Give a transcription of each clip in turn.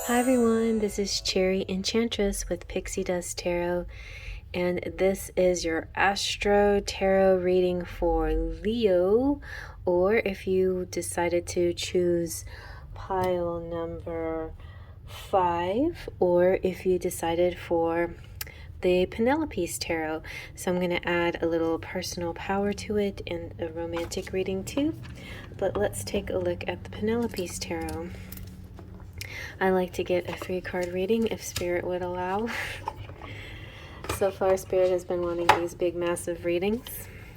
Hi everyone, this is Cherry Enchantress with Pixie Does Tarot, and this is your Astro Tarot reading for Leo, or if you decided to choose pile number 5, or if you decided for the Penelope's Tarot. So I'm going to add a little personal power to it and a romantic reading too, but let's take a look at the Penelope's Tarot. I like to get a 3-card reading if Spirit would allow. So far, Spirit has been wanting these big, massive readings,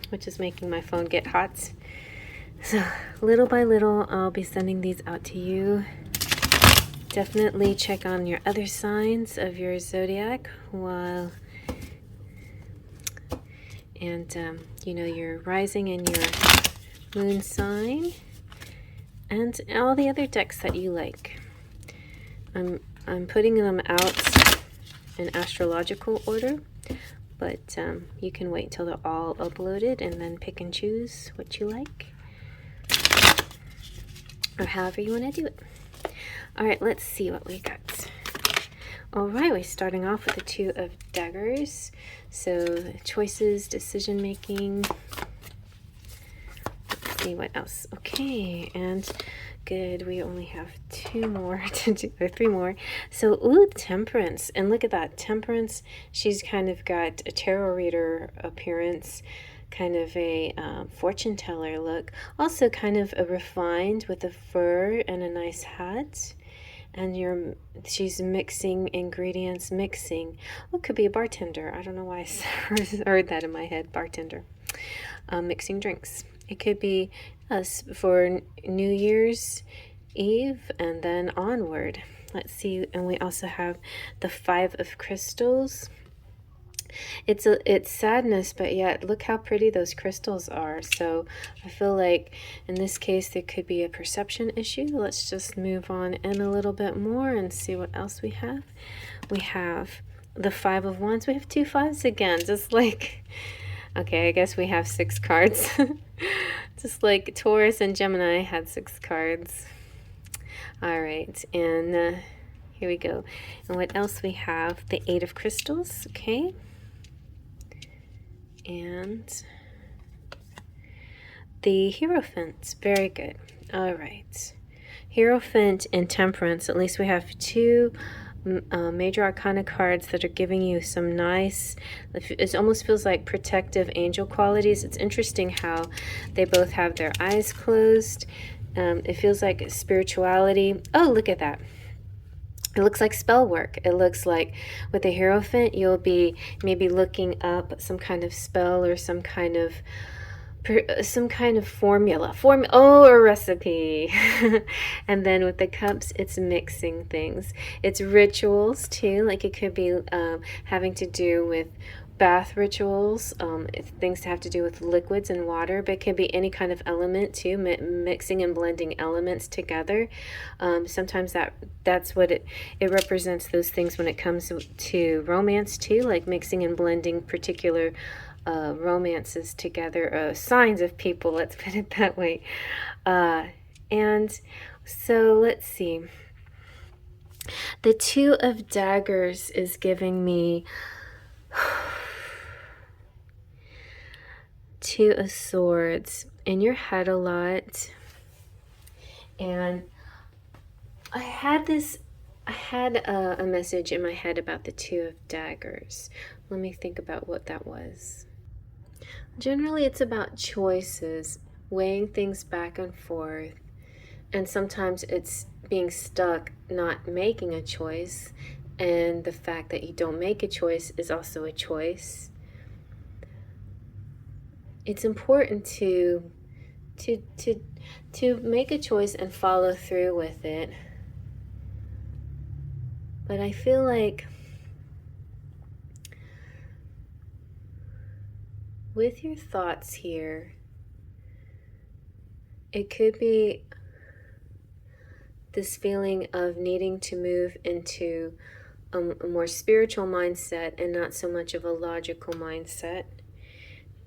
which is making my phone get hot. So, little by little, I'll be sending these out to you. Definitely check on your other signs of your zodiac while, and your rising and your moon sign, and all the other decks that you like. I'm putting them out in astrological order, but you can wait till they're all uploaded and then pick and choose what you like, or however you want to do it. All right, let's see what we got. All right, we're starting off with the 2 of Daggers. So choices, decision making. Let's see what else. Okay, and good, we only have 2 more to do, or 3 more. So, ooh, Temperance. And look at that, Temperance. She's kind of got a tarot reader appearance, kind of a fortune teller look. Also kind of a refined with a fur and a nice hat. And she's mixing ingredients, Oh, could be a bartender. I don't know why I heard that in my head, bartender. Mixing drinks. It could be us for New Year's Eve and then onward. Let's see, and we also have the 5 of Crystals. It's sadness, but yet look how pretty those crystals are. So I feel like in this case there could be a perception issue. Let's just move on in a little bit more and see what else we have. We have the 5 of Wands. We have 2 5s again, just like... Okay, I guess we have 6 cards. Just like Taurus and Gemini had 6 cards. All right, and here we go. And what else we have? The 8 of Crystals, okay. And the Hierophant, very good. All right. Hierophant and Temperance, at least we have 2 major arcana cards that are giving you some nice, it almost feels like protective angel qualities. It's interesting how they both have their eyes closed. It feels like spirituality. Oh, look at that. It looks like spell work. It looks like with the Hierophant, you'll be maybe looking up some kind of spell or some kind of formula, a recipe. And then with the cups, it's mixing things. It's rituals too, like it could be having to do with bath rituals, things to have to do with liquids and water, but it can be any kind of element too, mixing and blending elements together. Sometimes that's what it represents, those things when it comes to romance too, like mixing and blending particular romances together, signs of people, let's put it that way. And so let's see. The 2 of Daggers is giving me 2 of Swords in your head a lot. And I had a message in my head about the 2 of Daggers. Let me think about what that was. Generally, it's about choices, weighing things back and forth, and sometimes it's being stuck, not making a choice, and the fact that you don't make a choice is also a choice. It's important to make a choice and follow through with it, but I feel like with your thoughts here, it could be this feeling of needing to move into a more spiritual mindset and not so much of a logical mindset.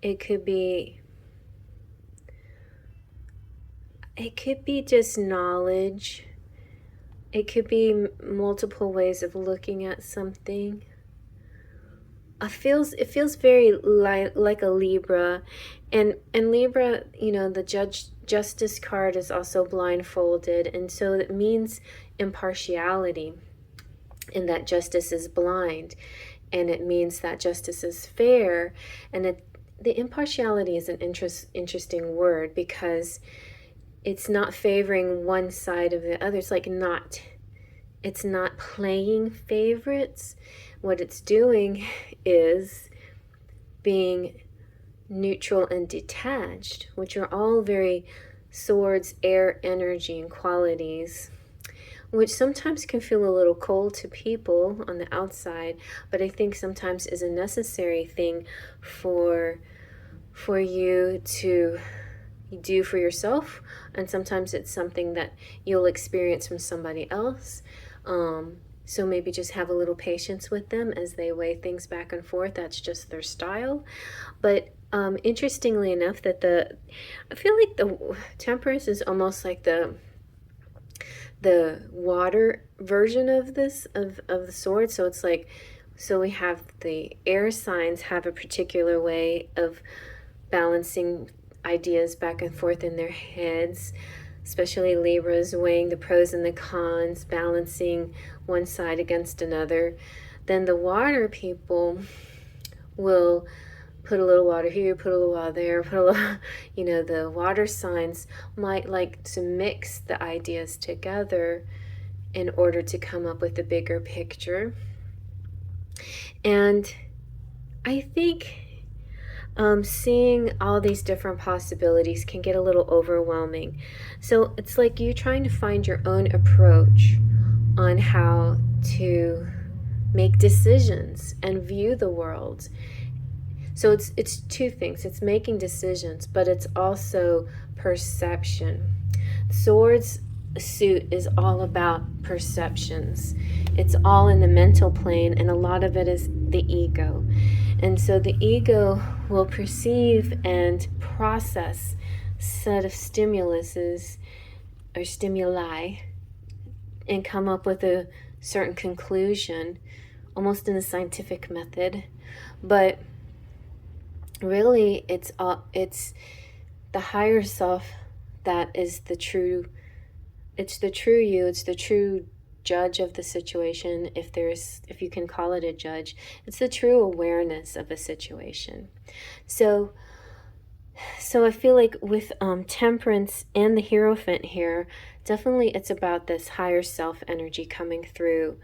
It could be just knowledge It could be multiple ways of looking at something. It feels very like a Libra, and Libra, you know, the justice card is also blindfolded, and so it means impartiality, and that justice is blind, and it means that justice is fair, and the impartiality is an interesting word because it's not favoring one side of the other. It's not playing favorites. What it's doing is being neutral and detached, which are all very swords, air, energy, and qualities, which sometimes can feel a little cold to people on the outside, but I think sometimes is a necessary thing for you to do for yourself, and sometimes it's something that you'll experience from somebody else. So maybe just have a little patience with them as they weigh things back and forth. That's just their style. But interestingly enough, I feel like the Temperance is almost like the water version of this of the sword. So it's like, so we have the air signs have a particular way of balancing ideas back and forth in their heads, especially Libras, weighing the pros and the cons, balancing one side against another. Then the water people will put a little water here, put a little water there, put a little, you know, the water signs might like to mix the ideas together in order to come up with a bigger picture. And I think seeing all these different possibilities can get a little overwhelming. So it's like you trying to find your own approach on how to make decisions and view the world. So it's two things. It's making decisions, but it's also perception. Swords suit is all about perceptions. It's all in the mental plane, and a lot of it is the ego. And so the ego will perceive and process set of stimuluses or stimuli and come up with a certain conclusion, almost in a scientific method. But really, it's the higher self that is the true. It's the true you. It's the true judge of the situation, if you can call it a judge. It's the true awareness of a situation. So I feel like with Temperance and the Hierophant here, definitely it's about this higher self energy coming through.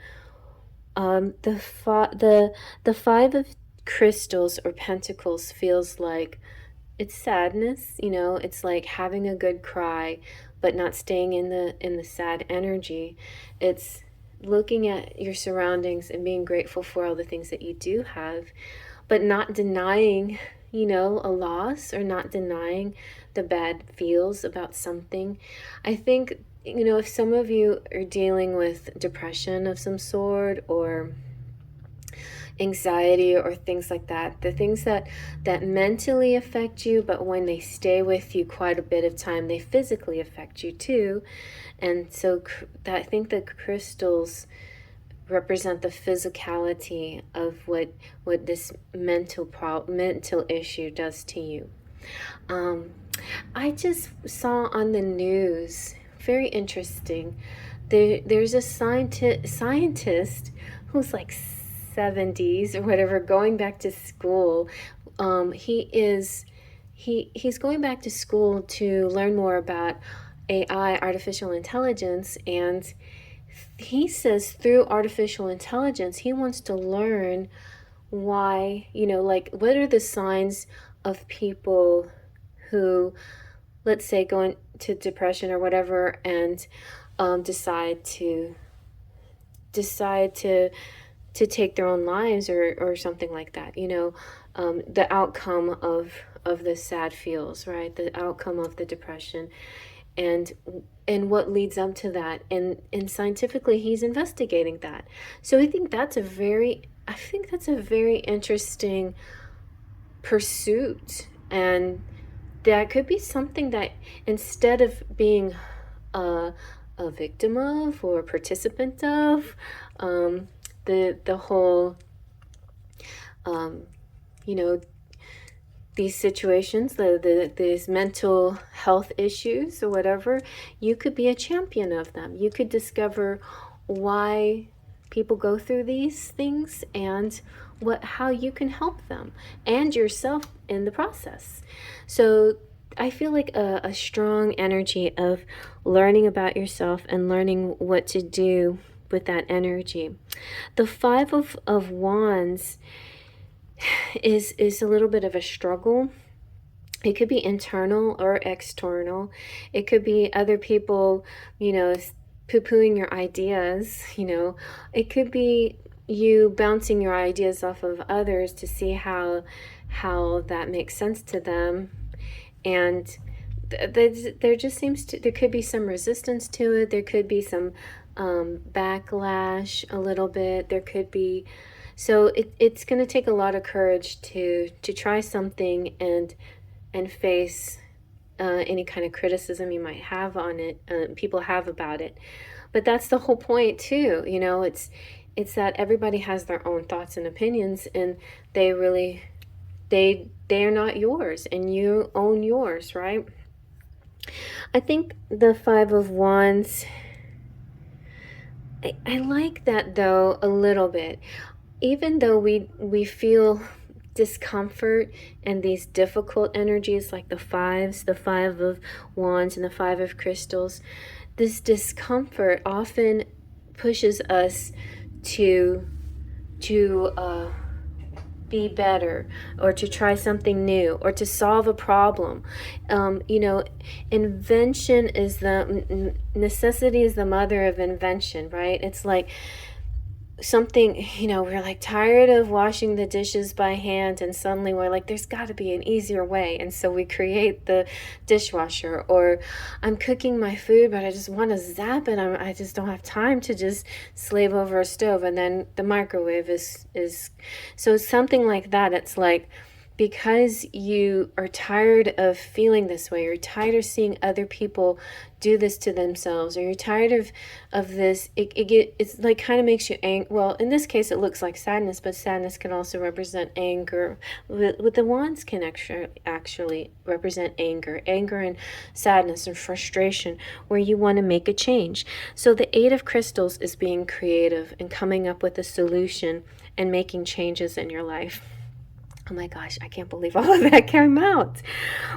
The Five of Crystals or Pentacles feels like it's sadness, you know, it's like having a good cry, but not staying in the sad energy. It's looking at your surroundings and being grateful for all the things that you do have, but not denying, you know, a loss, or not denying the bad feels about something. I think, you know, if some of you are dealing with depression of some sort, or anxiety or things like that, the things that mentally affect you, but when they stay with you quite a bit of time, they physically affect you too. And so I think the crystals represent the physicality of what this mental issue does to you. I just saw on the news, very interesting, there's a scientist who's like 70s or whatever, going back to school. He's going back to school to learn more about AI, artificial intelligence, and he says through artificial intelligence he wants to learn why, you know, like what are the signs of people who, let's say, go into depression or whatever, and decide to take their own lives, or something like that, you know, the outcome of the sad feels, right, the outcome of the depression, and what leads up to that, and scientifically he's investigating that. So I think that's a very interesting pursuit, and that could be something that, instead of being a victim of or a participant of. The whole, you know, these situations, these mental health issues or whatever, you could be a champion of them. You could discover why people go through these things and how you can help them and yourself in the process. So I feel like a strong energy of learning about yourself and learning what to do with that energy. The Five of Wands is a little bit of a struggle. It could be internal or external. It could be other people, poo-pooing your ideas, It could be you bouncing your ideas off of others to see how that makes sense to them. And there just seems to, there could be some resistance to it. There could be some backlash a little bit. There could be, so it's going to take a lot of courage to try something and face any kind of criticism you might have on it, people have about it. But that's the whole point too. It's that everybody has their own thoughts and opinions, and they are not yours, and you own yours, right? I think the Five of Wands, I like that though a little bit. Even though we feel discomfort and these difficult energies like the Five of Wands and the Five of Crystals, this discomfort often pushes us to be better, or to try something new, or to solve a problem. Invention is necessity is the mother of invention, right? It's like something, we're like tired of washing the dishes by hand, and suddenly we're like, there's got to be an easier way, and so we create the dishwasher. Or I'm cooking my food, but I just want to zap it. I just don't have time to just slave over a stove, and then the microwave is so something like that. It's like, because you are tired of feeling this way, you're tired of seeing other people do this to themselves, or you're tired of this, it's like kind of makes you angry. Well, in this case it looks like sadness, but sadness can also represent anger. With the wands can actually represent anger and sadness and frustration, where you want to make a change. So the Eight of Crystals is being creative and coming up with a solution and making changes in your life. Oh my gosh, I can't believe all of that came out.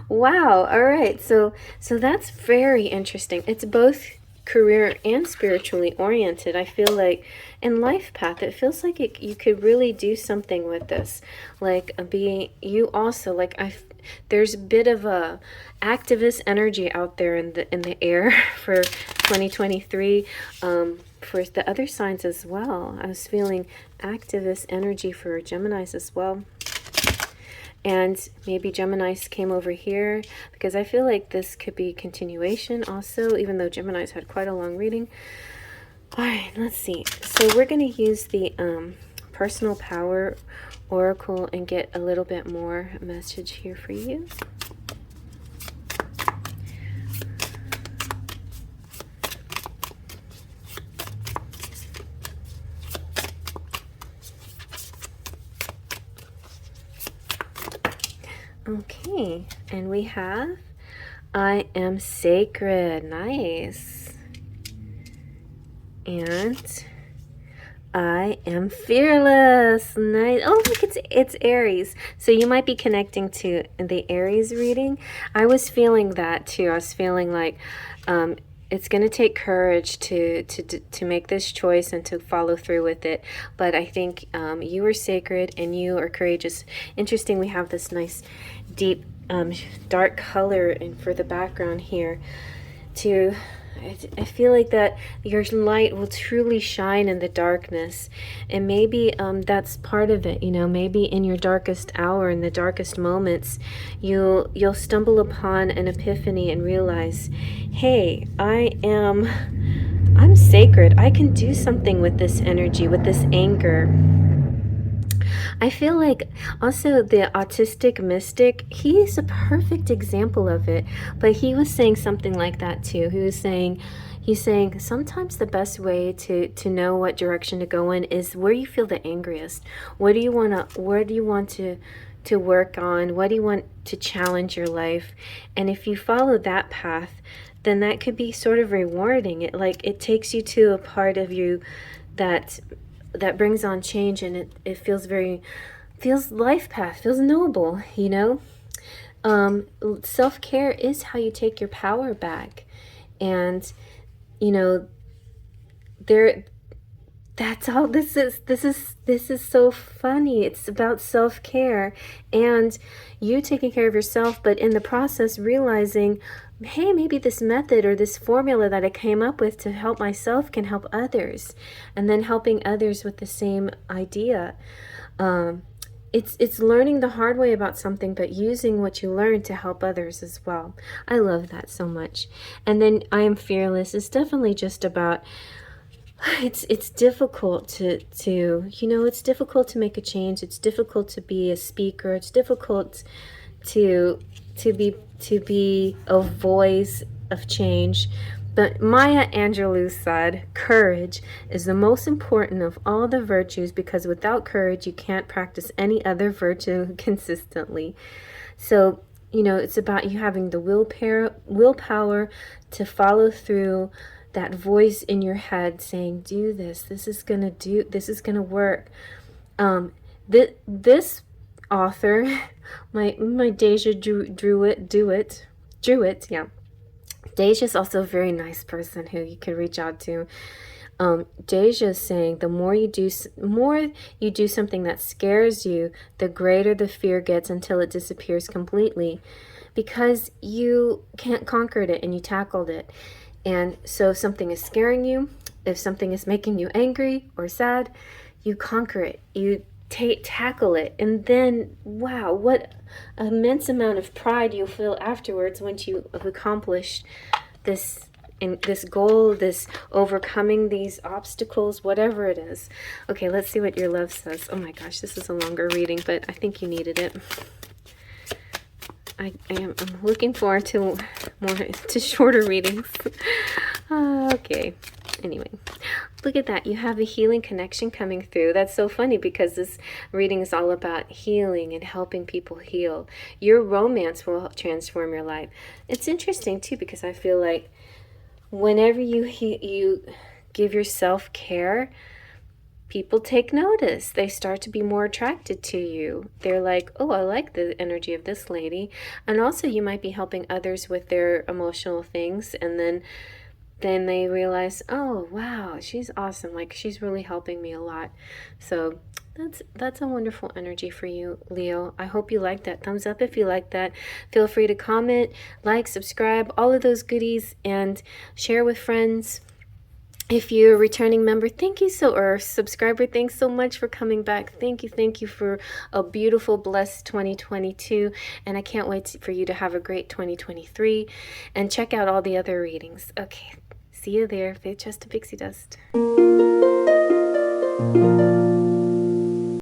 Wow. All right. So that's very interesting. It's both career and spiritually oriented. I feel like in life path, it feels like you could really do something with this. Like you also, like, there's a bit of a activist energy out there in the air for 2023. For the other signs as well. I was feeling activist energy for Geminis as well. And maybe Geminis came over here, because I feel like this could be continuation also, even though Geminis had quite a long reading. All right, let's see. So we're going to use the Personal Power Oracle and get a little bit more message here for you. Okay, and we have I am sacred. Nice. And I am fearless. Nice. Oh, look, it's Aries. So you might be connecting to the Aries reading. I was feeling that too. I was feeling like it's going to take courage to make this choice and to follow through with it. But I think you are sacred and you are courageous. Interesting, we have this nice deep dark color for the background here. I feel like that your light will truly shine in the darkness, and maybe that's part of it. Maybe in your darkest hour, in the darkest moments, you'll stumble upon an epiphany and realize, hey, I'm sacred. I can do something with this energy, with this anger. I feel like also the autistic mystic, he is a perfect example of it. But he was saying something like that too. He's saying sometimes the best way to know what direction to go in is where you feel the angriest. Where do you want to work on? What do you want to challenge your life? And if you follow that path, then that could be sort of rewarding. It takes you to a part of you that brings on change, and it feels life path, feels noble, you know? Self-care is how you take your power back. And, you know, there, that's all this is so funny. It's about self-care and you taking care of yourself, but in the process realizing, hey, maybe this method or this formula that I came up with to help myself can help others, and then helping others with the same idea. It's learning the hard way about something, but using what you learned to help others as well. I love that so much. And then I Am Fearless is definitely just about, it's difficult to it's difficult to make a change. It's difficult to be a speaker. It's difficult to be a voice of change. But Maya Angelou said, courage is the most important of all the virtues, because without courage, you can't practice any other virtue consistently. So, it's about you having the willpower to follow through, that voice in your head saying, do this, this is going to work. This author, my Deja Druitt, yeah. Deja's also a very nice person who you can reach out to. Deja is saying the more you do something that scares you, the greater the fear gets until it disappears completely, because you can't conquer it and you tackled it. And so if something is scaring you, if something is making you angry or sad, you conquer it. You tackle it, and then wow, what immense amount of pride you'll feel afterwards once you have accomplished this goal, this overcoming these obstacles, whatever it is. Okay, let's see what your love says. Oh my gosh, this is a longer reading, but I think you needed it. I'm looking forward to shorter readings. Okay. Anyway, look at that. You have a healing connection coming through. That's so funny because this reading is all about healing and helping people heal. Your romance will transform your life. It's interesting too, because I feel like whenever you give yourself care, people take notice. They start to be more attracted to you. They're like, oh, I like the energy of this lady. And also you might be helping others with their emotional things, and then they realize, oh wow, she's awesome, like she's really helping me a lot. So that's a wonderful energy for you, Leo. I hope you like that. Thumbs up if you like that. Feel free to comment, like, subscribe, all of those goodies, and share with friends. If you're a returning member, thank you or subscriber, thanks so much for coming back. Thank you for a beautiful, blessed 2022. And I can't wait for you to have a great 2023. And check out all the other readings. Okay, see you there. Faith, Trust, and Pixie Dust.